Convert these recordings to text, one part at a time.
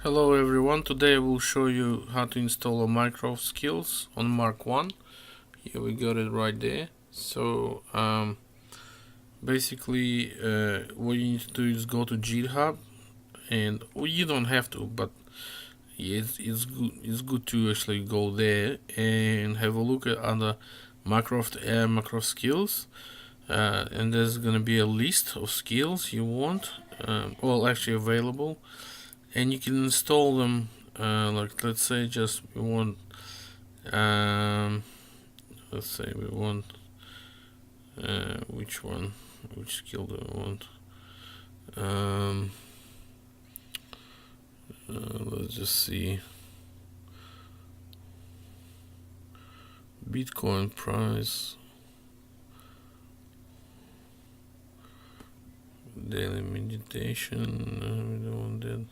Hello everyone, today I will show you how to install a Mycroft Skills on Mark 1. Here we got it right there. So basically what you need to do is go to GitHub, and well, you don't have to, but yeah, it's good to actually go there and have a look at other Mycroft Skills, and there's gonna be a list of skills you want, well actually available, and you can install them. Like let's say just we want let's say we want which skill do we want? Let's just see. Bitcoin price, daily meditation, we don't want that.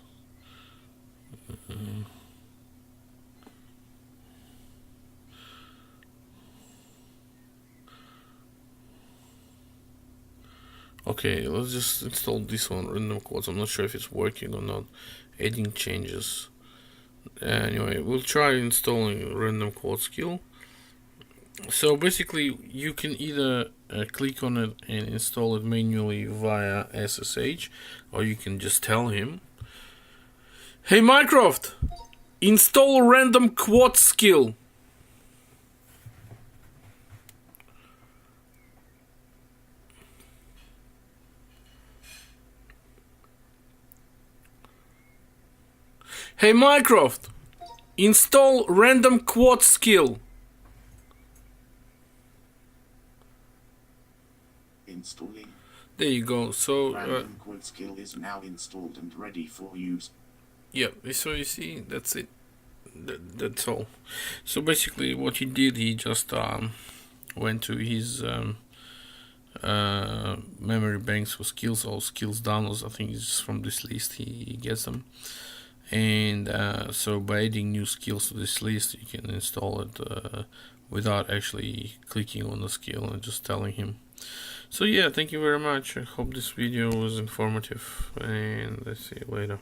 Okay, let's just install this one, random quotes. I'm not sure if it's working or not. Adding changes. Anyway, we'll try installing random quote skill. So basically, you can either click on it and install it manually via SSH, or you can just tell him, "Hey Mycroft, install random quote skill." Hey Mycroft, install random quote skill. Installing. There you go. So Random quote skill is now installed and ready for use. yeah, so you see, that's it. That's all. So basically what he did, he just went to his memory banks for skills or skills downloads. I think it's from this list he gets them, and so by adding new skills to this list, you can install it without actually clicking on the skill and just telling him. So yeah, thank you very much. I hope this video was informative, and let's see you later.